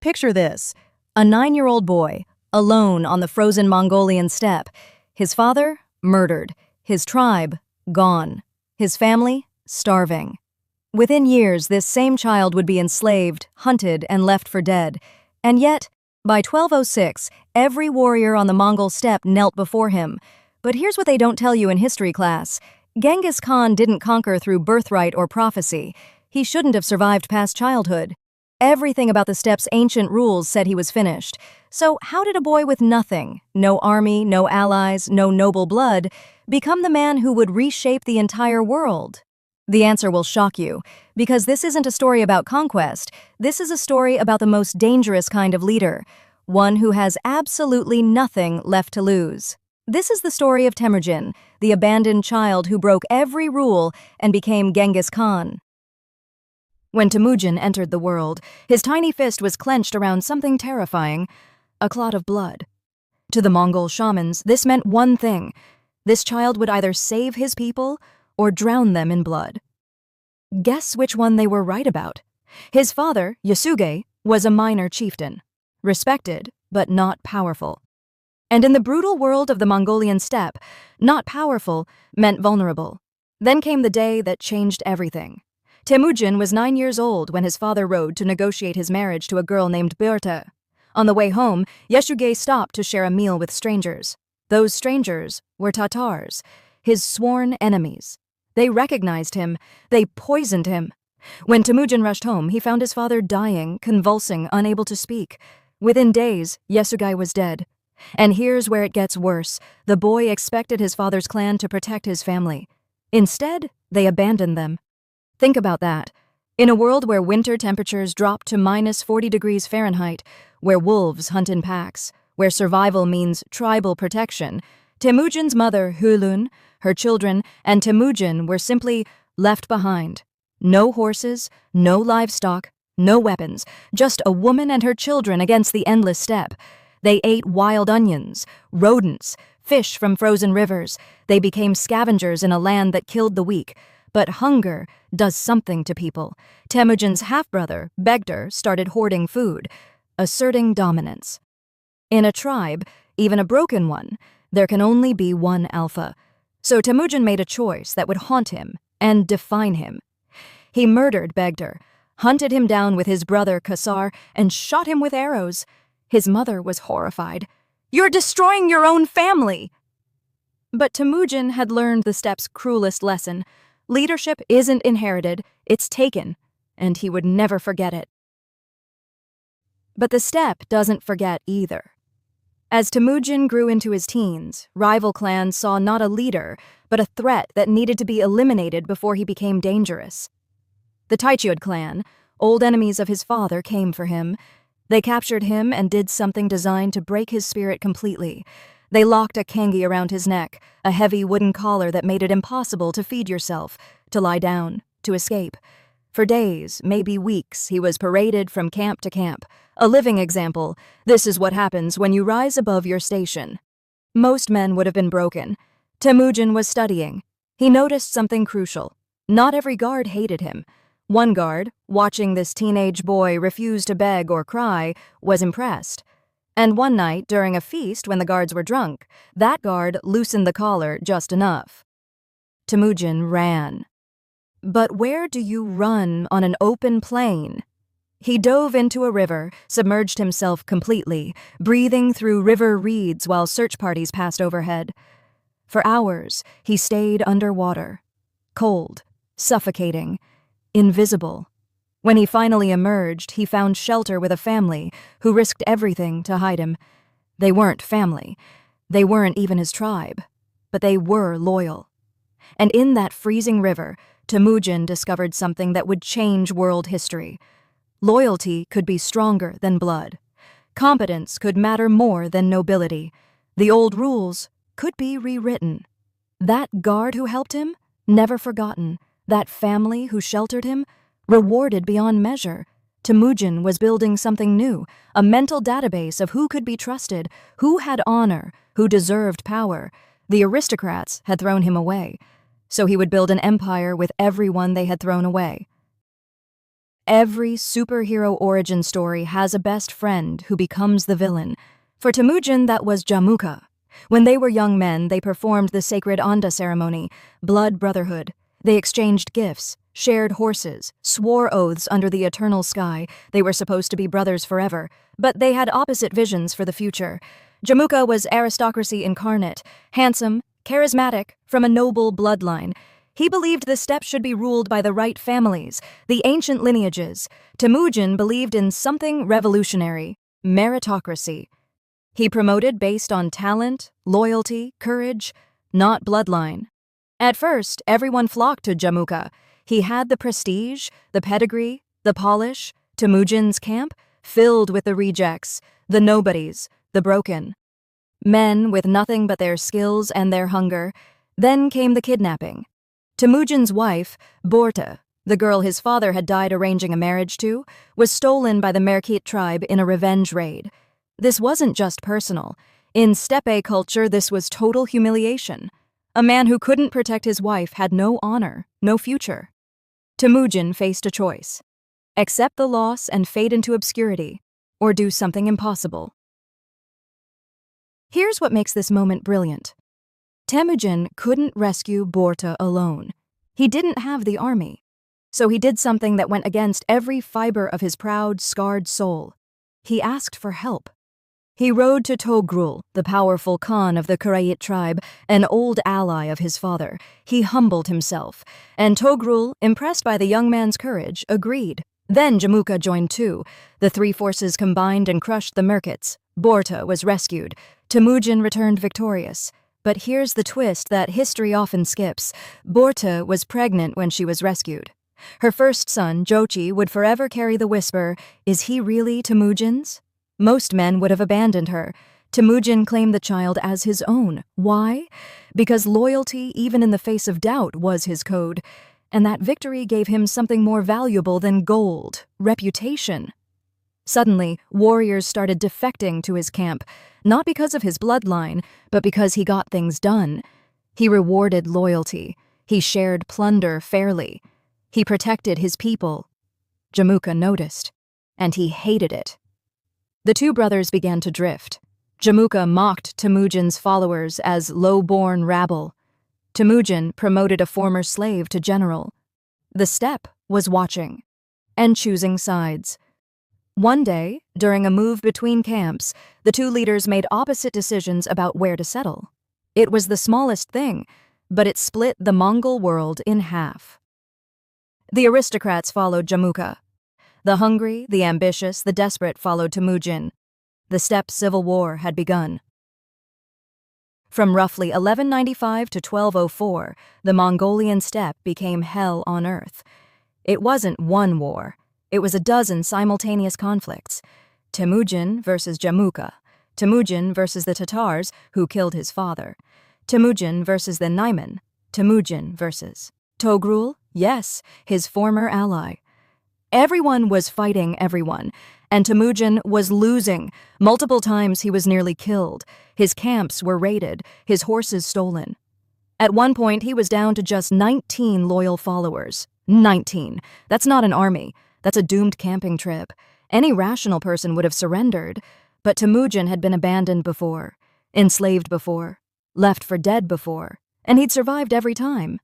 Picture this: a 9-year-old boy, alone on the frozen Mongolian steppe. His father, murdered. His tribe, gone. His family, starving. Within years, this same child would be enslaved, hunted, and left for dead. And yet, by 1206, every warrior on the Mongol steppe knelt before him. But here's what they don't tell you in history class. Genghis Khan didn't conquer through birthright or prophecy. He shouldn't have survived past childhood. Everything about the steppe's ancient rules said he was finished. So how did a boy with nothing, no army, no allies, no noble blood, become the man who would reshape the entire world? The answer will shock you, because this isn't a story about conquest. This is a story about the most dangerous kind of leader, one who has absolutely nothing left to lose. This is the story of Temujin, the abandoned child who broke every rule and became Genghis Khan. When Temujin entered the world, his tiny fist was clenched around something terrifying, a clot of blood. To the Mongol shamans, this meant one thing: this child would either save his people or drown them in blood. Guess which one they were right about. His father, Yasuge, was a minor chieftain, respected but not powerful. And in the brutal world of the Mongolian steppe, not powerful meant vulnerable. Then came the day that changed everything. Temujin was 9 years old when his father rode to negotiate his marriage to a girl named Börte. On the way home, Yasuge stopped to share a meal with strangers. Those strangers were Tatars, his sworn enemies. They recognized him. They poisoned him. When Temujin rushed home, he found his father dying, convulsing, unable to speak. Within days, Yasuge was dead. And here's where it gets worse. The boy expected his father's clan to protect his family. Instead, they abandoned them. Think about that. In a world where winter temperatures drop to minus 40 degrees Fahrenheit, where wolves hunt in packs, where survival means tribal protection, Temujin's mother, Hulun, her children, and Temujin were simply left behind. No horses, no livestock, no weapons, just a woman and her children against the endless steppe. They ate wild onions, rodents, fish from frozen rivers. They became scavengers in a land that killed the weak. But hunger does something to people. Temujin's half-brother, Börte, started hoarding food, asserting dominance. In a tribe, even a broken one, there can only be one alpha. So Temujin made a choice that would haunt him and define him. He murdered Börte, hunted him down with his brother Kasar, and shot him with arrows. His mother was horrified. "You're destroying your own family!" But Temujin had learned the steppe's cruelest lesson. Leadership isn't inherited, it's taken, and he would never forget it. But the steppe doesn't forget either. As Temujin grew into his teens, rival clans saw not a leader, but a threat that needed to be eliminated before he became dangerous. The Taichud clan, old enemies of his father, came for him. They captured him and did something designed to break his spirit completely. They locked a kangi around his neck, a heavy wooden collar that made it impossible to feed yourself, to lie down, to escape. For days, maybe weeks, he was paraded from camp to camp. A living example: this is what happens when you rise above your station. Most men would have been broken. Temujin was studying. He noticed something crucial. Not every guard hated him. One guard, watching this teenage boy refuse to beg or cry, was impressed. And one night, during a feast when the guards were drunk, that guard loosened the collar just enough. Temujin ran. But where do you run on an open plain? He dove into a river, submerged himself completely, breathing through river reeds while search parties passed overhead. For hours, he stayed underwater, cold, suffocating, invisible. When he finally emerged, he found shelter with a family who risked everything to hide him. They weren't family. They weren't even his tribe. But they were loyal. And in that freezing river, Temujin discovered something that would change world history. Loyalty could be stronger than blood. Competence could matter more than nobility. The old rules could be rewritten. That guard who helped him, never forgotten. That family who sheltered him, rewarded beyond measure. Temujin was building something new, a mental database of who could be trusted, who had honor, who deserved power. The aristocrats had thrown him away, so he would build an empire with everyone they had thrown away. Every superhero origin story has a best friend who becomes the villain. For Temujin, that was Jamukha. When they were young men, they performed the sacred Onda ceremony, blood-brotherhood. They exchanged gifts, shared horses, swore oaths under the eternal sky. They were supposed to be brothers forever, but they had opposite visions for the future. Jamukha was aristocracy incarnate, handsome, charismatic, from a noble bloodline. He believed the steppe should be ruled by the right families, the ancient lineages. Temujin believed in something revolutionary, meritocracy. He promoted based on talent, loyalty, courage, not bloodline. At first, everyone flocked to Jamukha. He had the prestige, the pedigree, the polish. Temujin's camp, filled with the rejects, the nobodies, the broken. Men with nothing but their skills and their hunger. Then came the kidnapping. Temujin's wife, Börte, the girl his father had died arranging a marriage to, was stolen by the Merkit tribe in a revenge raid. This wasn't just personal. In Steppe culture, this was total humiliation. A man who couldn't protect his wife had no honor, no future. Temujin faced a choice: accept the loss and fade into obscurity, or do something impossible. Here's what makes this moment brilliant. Temujin couldn't rescue Börte alone. He didn't have the army. So he did something that went against every fiber of his proud, scarred soul. He asked for help. He rode to Togrul, the powerful Khan of the Kurayit tribe, an old ally of his father. He humbled himself, and Togrul, impressed by the young man's courage, agreed. Then Jamukha joined too. The three forces combined and crushed the Merkits. Börte was rescued. Temujin returned victorious. But here's the twist that history often skips. Börte was pregnant when she was rescued. Her first son, Jochi, would forever carry the whisper, "Is he really Temujin's?" Most men would have abandoned her. Temujin claimed the child as his own. Why? Because loyalty, even in the face of doubt, was his code. And that victory gave him something more valuable than gold: reputation. Suddenly, warriors started defecting to his camp, not because of his bloodline, but because he got things done. He rewarded loyalty. He shared plunder fairly. He protected his people. Jamukha noticed, and he hated it. The two brothers began to drift. Jamukha mocked Temujin's followers as low-born rabble. Temujin promoted a former slave to general. The steppe was watching and choosing sides. One day, during a move between camps, the two leaders made opposite decisions about where to settle. It was the smallest thing, but it split the Mongol world in half. The aristocrats followed Jamukha. The hungry, the ambitious, the desperate followed Temujin. The steppe civil war had begun. From roughly 1195 to 1204, the Mongolian steppe became hell on earth. It wasn't one war. It was a dozen simultaneous conflicts. Temujin versus Jamukha. Temujin versus the Tatars, who killed his father. Temujin versus the Naiman. Temujin versus Togrul, yes, his former ally. Everyone was fighting everyone, and Temujin was losing. Multiple times he was nearly killed. His camps were raided, his horses stolen. At one point, he was down to just 19 loyal followers. 19. That's not an army. That's a doomed camping trip. Any rational person would have surrendered. But Temujin had been abandoned before, enslaved before, left for dead before, and he'd survived every time.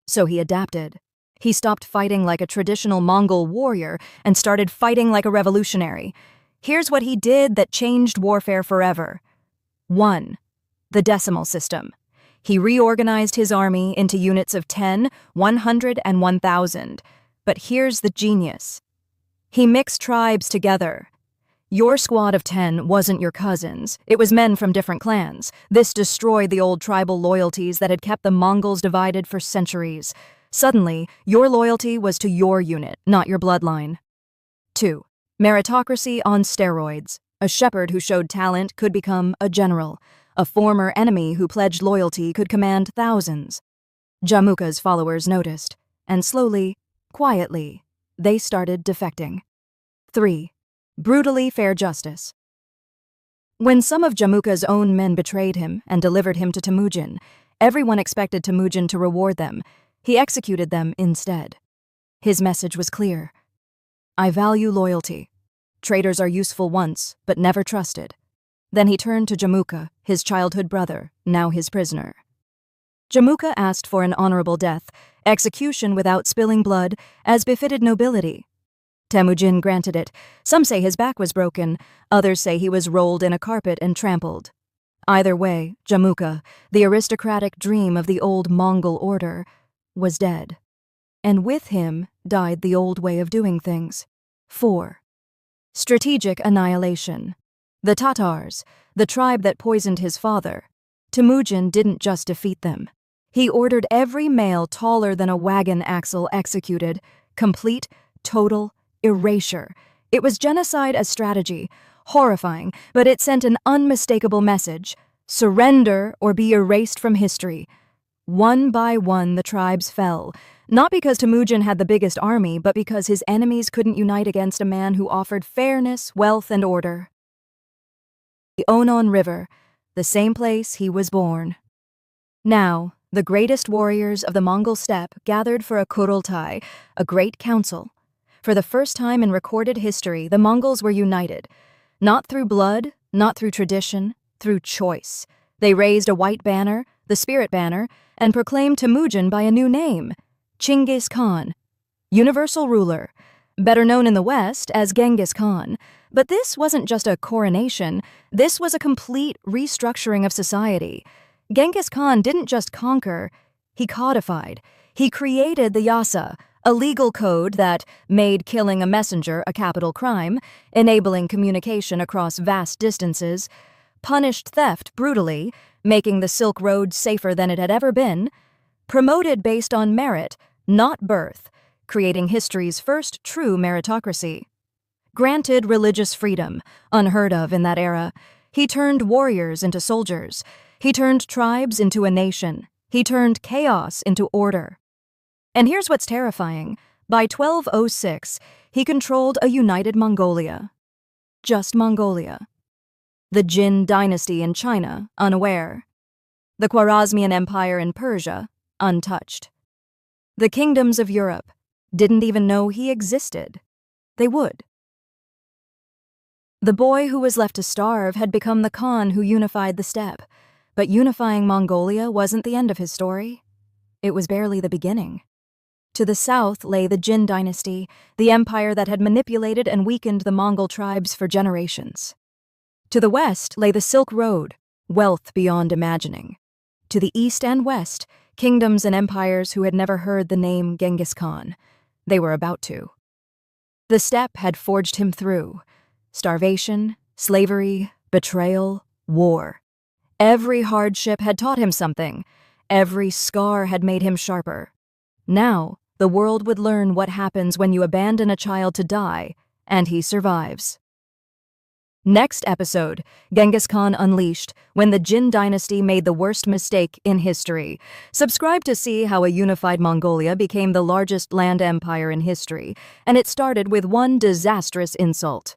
So he adapted. He stopped fighting like a traditional Mongol warrior and started fighting like a revolutionary. Here's what he did that changed warfare forever. 1. The decimal system. He reorganized his army into units of 10, 100, and 1,000. But here's the genius. He mixed tribes together. Your squad of 10 wasn't your cousins. It was men from different clans. This destroyed the old tribal loyalties that had kept the Mongols divided for centuries. Suddenly, your loyalty was to your unit, not your bloodline. 2. Meritocracy on steroids. A shepherd who showed talent could become a general. A former enemy who pledged loyalty could command thousands. Jamukha's followers noticed, and slowly, quietly, they started defecting. 3. Brutally fair justice. When some of Jamukha's own men betrayed him and delivered him to Temujin, everyone expected Temujin to reward them. He executed them instead. His message was clear. I value loyalty. Traitors are useful once, but never trusted. Then he turned to Jamukha, his childhood brother, now his prisoner. Jamukha asked for an honorable death, execution without spilling blood, as befitted nobility. Temujin granted it. Some say his back was broken, others say he was rolled in a carpet and trampled. Either way, Jamukha, the aristocratic dream of the old Mongol order, was dead. And with him died the old way of doing things. 4. Strategic annihilation. The Tatars, the tribe that poisoned his father. Temujin didn't just defeat them. He ordered every male taller than a wagon axle executed. Complete, total erasure. It was genocide as strategy. Horrifying, but it sent an unmistakable message. Surrender or be erased from history. One by one the tribes fell, not because Temujin had the biggest army, but because his enemies couldn't unite against a man who offered fairness, wealth, and order. The Onon River, the same place he was born. Now, the greatest warriors of the Mongol steppe gathered for a kurultai, a great council. For the first time in recorded history, the Mongols were united. Not through blood, not through tradition, through choice. They raised a white banner, the spirit banner, and proclaimed Temujin by a new name, Chinggis Khan, universal ruler, better known in the West as Genghis Khan. But this wasn't just a coronation, this was a complete restructuring of society. Genghis Khan didn't just conquer, he codified. He created the yasa, a legal code that made killing a messenger a capital crime, enabling communication across vast distances, punished theft brutally, making the Silk Road safer than it had ever been, promoted based on merit, not birth, creating history's first true meritocracy. Granted religious freedom, unheard of in that era. He turned warriors into soldiers. He turned tribes into a nation. He turned chaos into order. And here's what's terrifying. By 1206, he controlled a united Mongolia. Just Mongolia. The Jin dynasty in China, unaware. The Khwarezmian Empire in Persia, untouched. The kingdoms of Europe didn't even know he existed. They would. The boy who was left to starve had become the Khan who unified the steppe, but unifying Mongolia wasn't the end of his story. It was barely the beginning. To the south lay the Jin dynasty, the empire that had manipulated and weakened the Mongol tribes for generations. To the west lay the Silk Road, wealth beyond imagining. To the east and west, kingdoms and empires who had never heard the name Genghis Khan. They were about to. The steppe had forged him through. Starvation, slavery, betrayal, war. Every hardship had taught him something. Every scar had made him sharper. Now, the world would learn what happens when you abandon a child to die, and he survives. Next episode, Genghis Khan Unleashed, when the Jin dynasty made the worst mistake in history. Subscribe to see how a unified Mongolia became the largest land empire in history, and it started with one disastrous insult.